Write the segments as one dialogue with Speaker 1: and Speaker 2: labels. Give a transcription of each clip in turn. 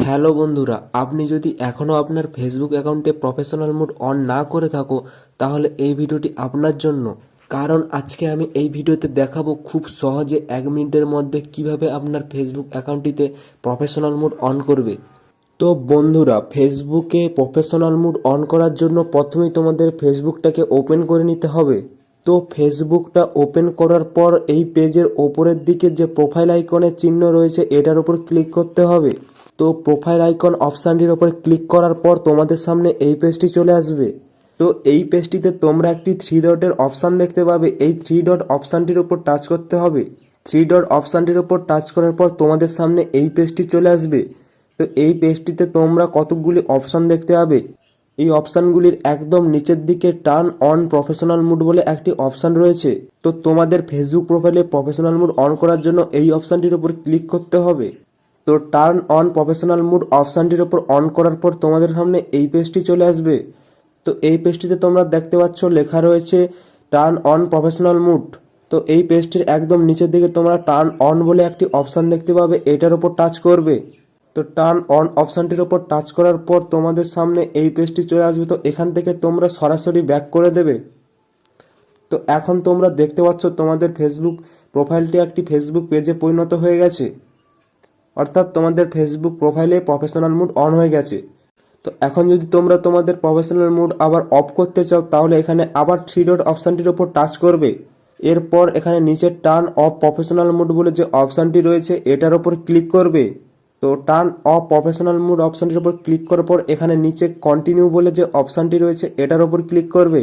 Speaker 1: Hello বন্ধুরা, আপনি যদি এখনও আপনার ফেসবুক অ্যাকাউন্টে প্রফেশনাল মোড অন না করে থাকো তাহলে এই ভিডিওটি আপনার জন্য। কারণ আজকে আমি এই ভিডিওতে দেখাবো খুব সহজে 1 মিনিটের মধ্যে কিভাবে আপনার ফেসবুক অ্যাকাউন্টটিতে প্রফেশনাল মোড অন করবে। তো বন্ধুরা, ফেসবুকে প্রফেশনাল মোড অন করার জন্য প্রথমেই তোমাদের ফেসবুকটাকে ওপেন করে নিতে হবে। তো ফেসবুকটা ওপেন করার পর এই পেজের ওপরের দিকে যে প্রোফাইল আইকনের চিহ্ন রয়েছে এটার উপর ক্লিক করতে হবে। তো প্রোফাইল আইকন অপশানটির ওপর ক্লিক করার পর তোমাদের সামনে এই পেজটি চলে আসবে। তো এই পেজটিতে তোমরা একটি 3 ডটের অপশান দেখতে পাবে। এই 3 ডট অপশানটির উপর টাচ করতে হবে। 3 ডট অপশানটির উপর টাচ করার পর তোমাদের সামনে এই পেজটি চলে আসবে। তো এই পেজটিতে তোমরা কতকগুলি অপশান দেখতে পাবে। এই অপশানগুলির একদম নিচের দিকে টার্ন অন প্রফেশনাল মোড বলে একটি অপশান রয়েছে। তো তোমাদের ফেসবুক প্রোফাইলে প্রফেশনাল মোড অন করার জন্য এই অপশানটির উপর ক্লিক করতে হবে। তো টার্ন অন প্রফেশনাল মোড অপশানটির উপর অন করার পর তোমাদের সামনে এই পেজটি চলে আসবে। তো এই পেজটিতে তোমরা দেখতে পাচ্ছ লেখা রয়েছে টার্ন অন প্রফেশনাল মোড। তো এই পেজটির একদম নিচের দিকে তোমরা টার্ন অন বলে একটি অপশান দেখতে পাবে, এটার উপর টাচ করবে। তো টার্ন অন অপশানটির উপর টাচ করার পর তোমাদের সামনে এই পেজটি চলে আসবে। তো এখান থেকে তোমরা সরাসরি ব্যাক করে দেবে। তো এখন তোমরা দেখতে পাচ্ছ তোমাদের ফেসবুক প্রোফাইলটি একটি ফেসবুক পেজে পরিণত হয়ে গেছে, অর্থাৎ তোমাদের ফেসবুক প্রোফাইলে প্রফেশনাল মোড অন হয়ে গেছে। তো এখন যদি তোমরা তোমাদের প্রফেশনাল মোড আবার অফ করতে চাও তাহলে এখানে আবার 3 ডট অপশানটির উপর টাচ করবে। এরপর এখানে নিচে টার্ন অফ প্রফেশনাল মোড বলে যে অপশানটি রয়েছে এটার উপর ক্লিক করবে। তো টার্ন অফ প্রফেশনাল মোড অপশানটির উপর ক্লিক করার পর এখানে নিচে কন্টিনিউ বলে যে অপশানটি রয়েছে এটার উপর ক্লিক করবে।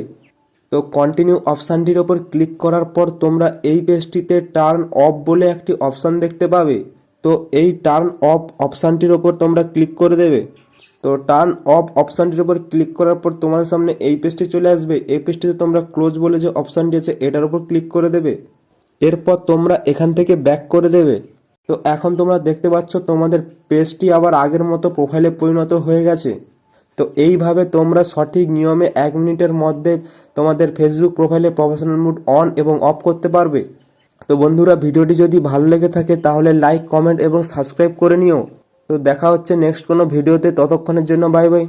Speaker 1: তো কন্টিনিউ অপশানটির উপর ক্লিক করার পর তোমরা এই পেজটিতে টার্ন অফ বলে একটি অপশান দেখতে পাবে। তো এই টার্ন অফ অপশানটির ওপর তোমরা ক্লিক করে দেবে। তো টার্ন অফ অপশানটির উপর ক্লিক করার পর তোমাদের সামনে এই পেজটি চলে আসবে। এই পেজটিতে তোমরা ক্লোজ বলে যে অপশানটি আছে এটার উপর ক্লিক করে দেবে। এরপর তোমরা এখান থেকে ব্যাক করে দেবে। তো এখন তোমরা দেখতে পাচ্ছ তোমাদের পেজটি আবার আগের মতো প্রোফাইলে পরিণত হয়ে গেছে। তো এইভাবে তোমরা সঠিক নিয়মে 1 মিনিটের মধ্যে তোমাদের ফেসবুক প্রোফাইলে প্রফেশনাল মোড অন এবং অফ করতে পারবে। তো বন্ধুরা, ভিডিওটি যদি ভালো লেগে থাকে তাহলে লাইক, কমেন্ট এবং সাবস্ক্রাইব করে নিও। তো দেখা হচ্ছে নেক্সট কোনো ভিডিওতে, ততক্ষণের জন্য বাই বাই।